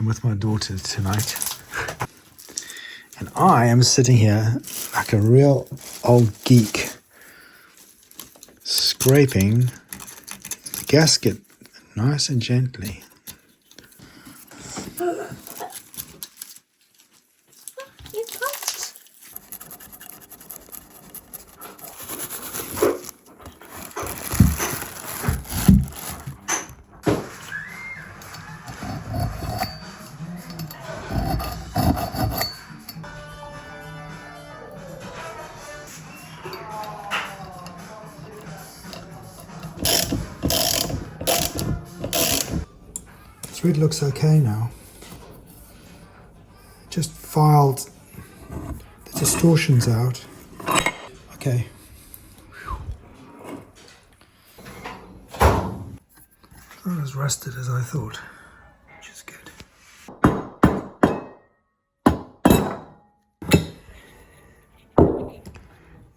I'm with my daughter tonight. And I am sitting here like a real old geek, scraping the gasket nice and gently. Thread looks okay now. Just filed the distortions out. Okay. Not as rusted as I thought, which is good.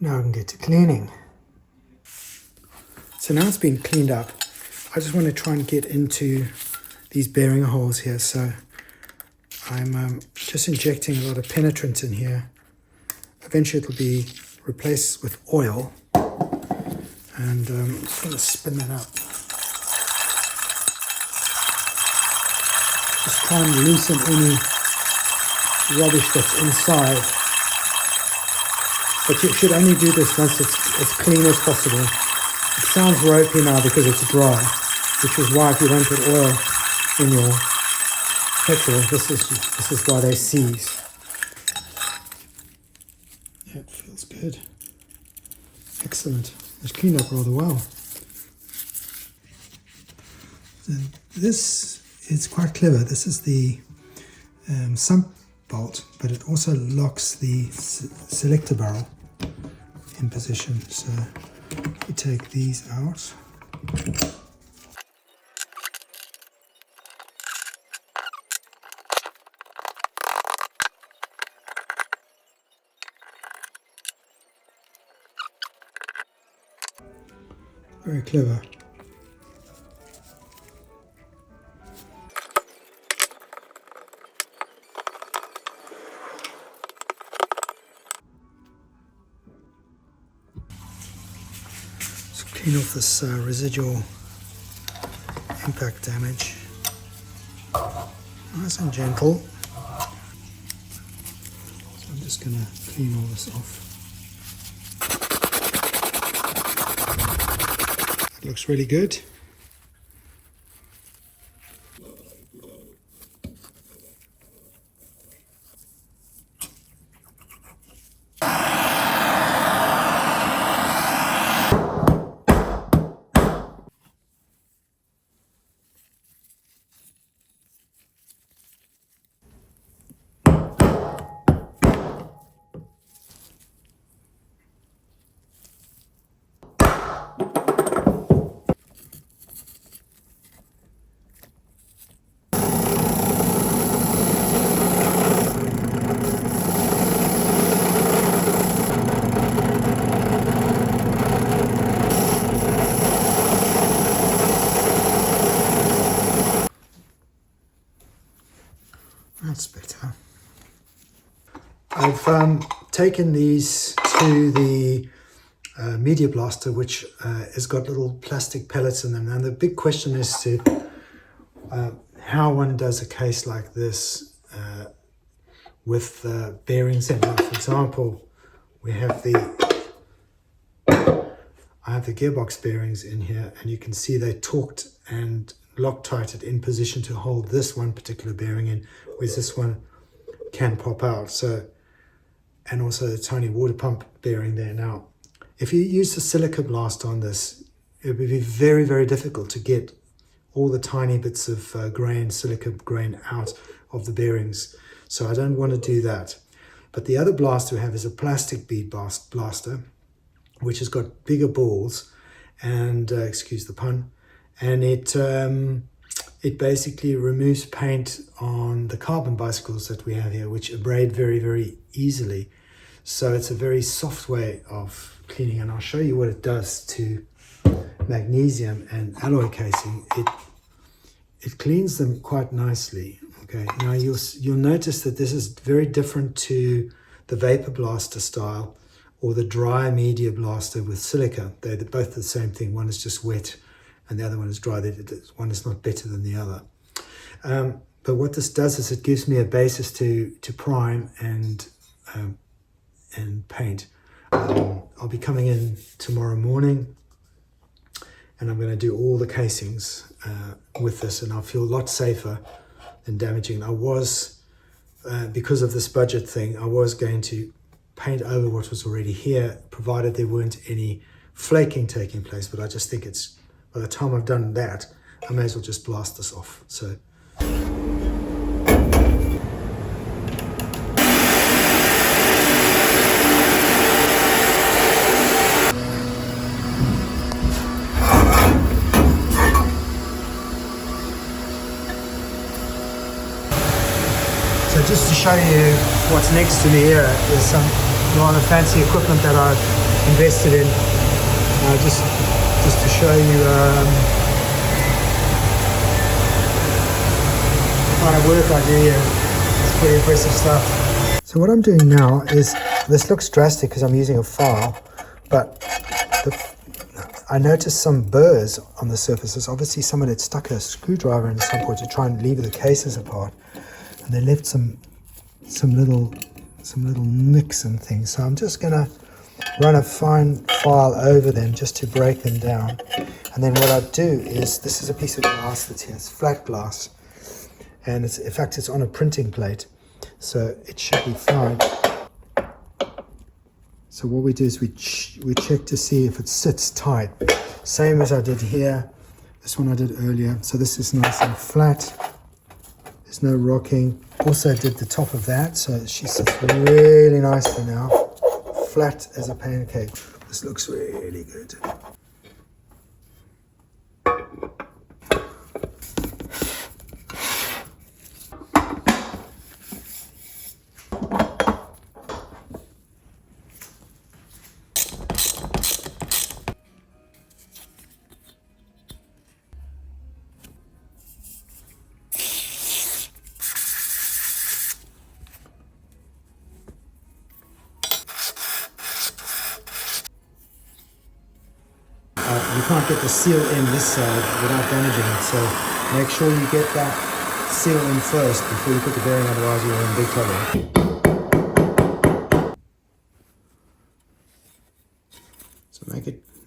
Now I can get to cleaning. So now it's been cleaned up, I just want to try and get into these bearing holes here. So I'm just injecting a lot of penetrant in here. Eventually it will be replaced with oil. And I'm just going to spin that up. Just try and loosen any rubbish that's inside. But you should only do this once it's as clean as possible. It sounds ropey now because it's dry, which is why if you don't put oil in your petrol, this is why they seize. Yeah, it feels good. Excellent. It's cleaned up rather well. And this is quite clever. This is the sump bolt, but it also locks the selector barrel in position. So we take these out. Very clever. Let's clean off this residual impact damage. Nice and gentle. So I'm just going to clean all this off. Looks really good. That's better. I've taken these to the media blaster, which has got little plastic pellets in them. And the big question is to how one does a case like this with bearings in. For example, I have the gearbox bearings in here, and you can see they torqued and Loctited in position to hold this one particular bearing in, whereas this one can pop out. So, and also the tiny water pump bearing there. Now, if you use the silica blast on this, it would be very, very difficult to get all the tiny bits of silica grain out of the bearings. So I don't want to do that. But the other blaster we have is a plastic bead blaster, which has got bigger balls and, excuse the pun, and it basically removes paint on the carbon bicycles that we have here, which abrade very, very easily. So it's a very soft way of cleaning, and I'll show you what it does to magnesium and alloy casing. It cleans them quite nicely. Okay, now you'll notice that this is very different to the vapor blaster style or the dry media blaster with silica. They're both the same thing. One is just wet and the other one is dry. One is not better than the other. But what this does is it gives me a basis to prime and paint. I'll be coming in tomorrow morning and I'm going to do all the casings with this, and I'll feel a lot safer than damaging. I was, because of this budget thing, I was going to paint over what was already here, provided there weren't any flaking taking place, but I just think it's, by the time I've done that, I may as well just blast this off. So just to show you what's next to me here is some rather fancy equipment that I've invested in. Just to show you the kind of work I do here. It's pretty impressive stuff. So what I'm doing now is, this looks drastic because I'm using a file, but I noticed some burrs on the surfaces. Obviously someone had stuck a screwdriver in at some point to try and lever the cases apart. And they left some little nicks and things. So I'm just gonna run a fine file over them just to break them down. And then what I do is, this is a piece of glass that's here. It's flat glass, and in fact it's on a printing plate, so it should be fine. So what we do is we check to see if it sits tight. Same as I did here. This one I did earlier. So this is nice and flat. There's no rocking. Also did the top of that, so she sits really nicely now, flat as a pancake. This looks really good. You can't get the seal in this side without damaging it, so make sure you get that seal in first before you put the bearing, otherwise you're in big trouble. So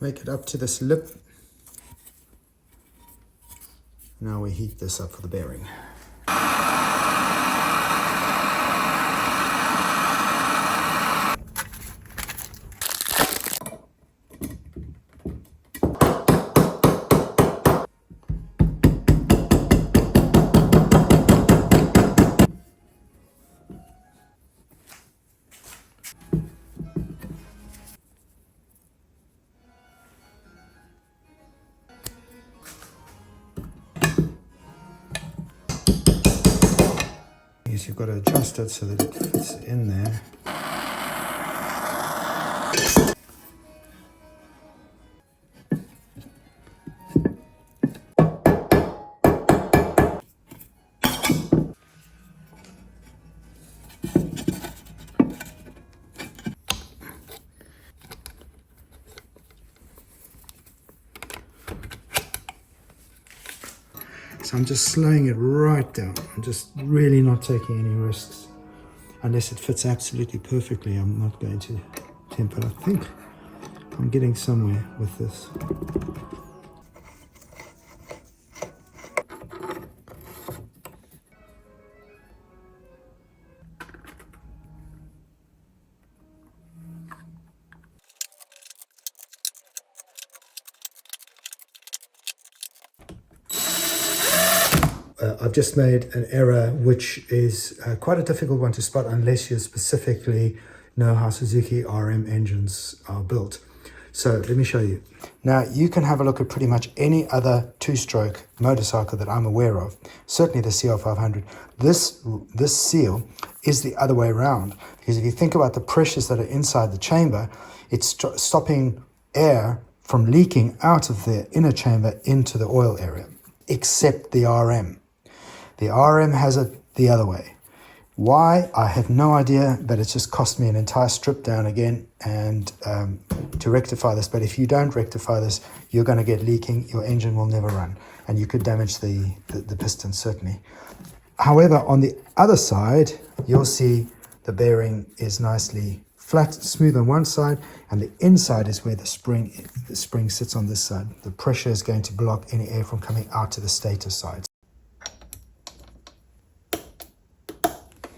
make it up to this lip. Now we heat this up for the bearing. You've got to adjust it so that it fits in there. So I'm just slowing it right down. I'm just really not taking any risks. Unless it fits absolutely perfectly, I'm not going to attempt it. I think I'm getting somewhere with this. I've just made an error, which is quite a difficult one to spot unless you specifically know how Suzuki RM engines are built. So let me show you. Now you can have a look at pretty much any other two-stroke motorcycle that I'm aware of, certainly the CR500. This seal is the other way around, because if you think about the pressures that are inside the chamber, it's stopping air from leaking out of the inner chamber into the oil area, except the RM. The RM has a the other way. Why? I have no idea, but it's just cost me an entire strip down again and to rectify this. But if you don't rectify this, you're going to get leaking. Your engine will never run, and you could damage the piston, certainly. However, on the other side, you'll see the bearing is nicely flat, smooth on one side, and the inside is where the spring sits on this side. The pressure is going to block any air from coming out to the stator side.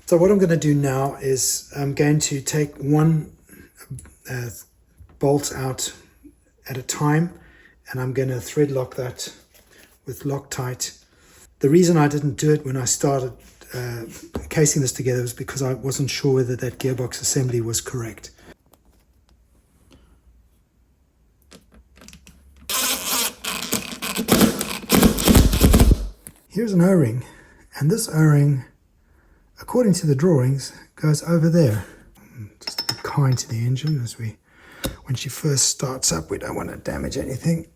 So what I'm going to do now is I'm going to take one bolt out at a time, and I'm going to thread lock that with Loctite. The reason I didn't do it when I started casing this together was because I wasn't sure whether that gearbox assembly was correct. Here's an O-ring, and this O-ring, according to the drawings, goes over there. Just be kind to the engine when she first starts up. We don't want to damage anything.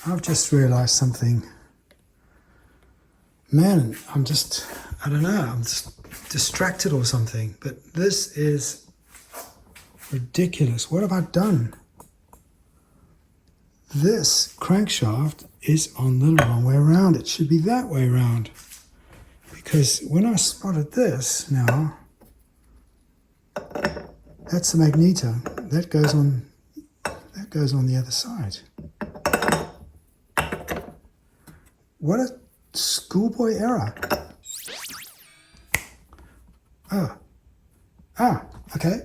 I've just realized something. Man, I don't know, I'm just distracted or something, but this is ridiculous. What have I done? This crankshaft is on the wrong way around. It should be that way around. Because when I spotted this now, that's the magneto. That goes on the other side. What a schoolboy error. Okay.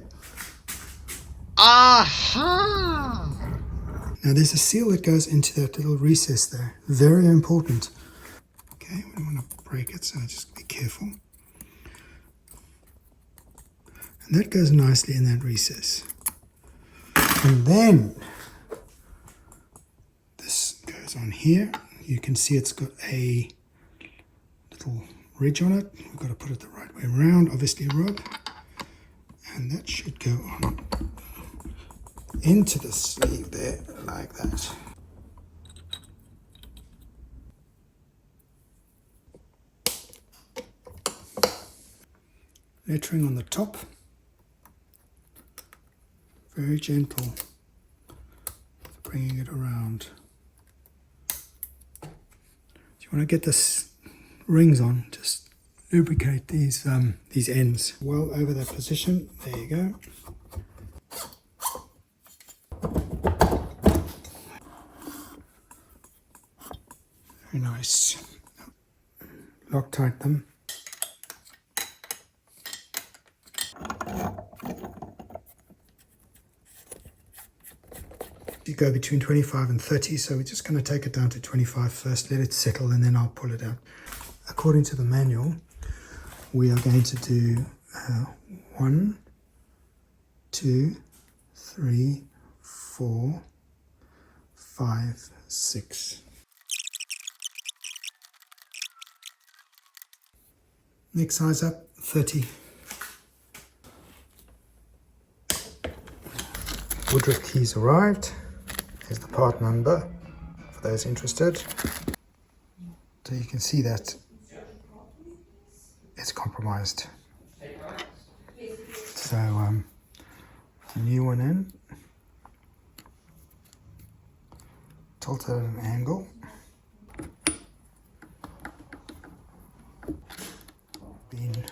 Aha! Now there's a seal that goes into that little recess there. Very important. Okay, we don't want to break it, so just be careful. And that goes nicely in that recess. And then this goes on here. You can see it's got a little ridge on it. We've got to put it the right way around, obviously, Rob. And that should go on into the sleeve there, like that. Lettering on the top. Very gentle, bringing it around. You want to get this rings on, just lubricate these ends well over that position. There you go. Very nice. Loctite them. You go between 25 and 30, so we're just going to take it down to 25 first, let it settle, and then I'll pull it out. According to the manual, we are going to do 1, 2, 3, 4, 5, 6. Next size up, 30. Woodruff keys arrived. Here's the part number for those interested. So you can see that it's compromised. So a new one in, tilted at an angle. Been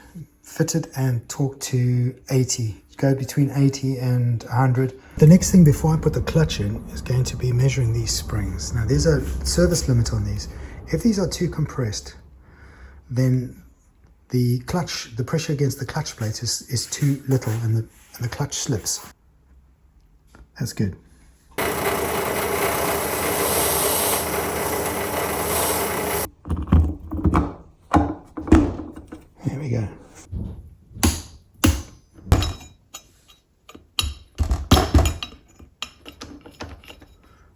fitted and torqued to 80. Go between 80 and 100. The next thing before I put the clutch in is going to be measuring these springs. Now there's a service limit on these. If these are too compressed, then the pressure against the clutch plate is too little, and the clutch slips. That's good. There we go.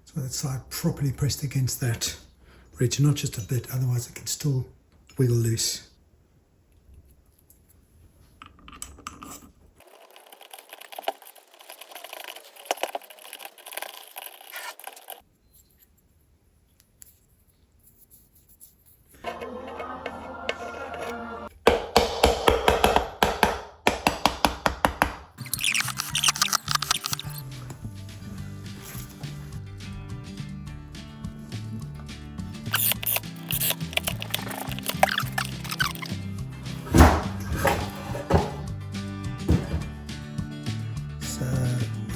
So that side properly pressed against that ridge, not just a bit, otherwise it can still wiggle loose.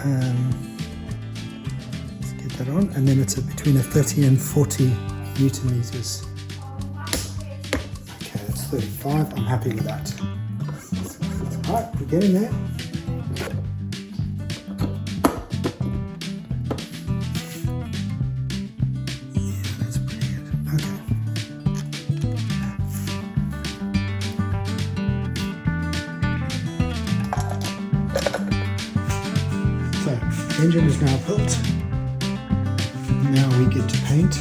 Let's get that on, and then it's between a 30 and 40 Newton meters. Okay, that's 35. I'm happy with that. All right, we're getting there. Yeah, that's pretty good. Okay. So, engine is now built. Now we get to paint.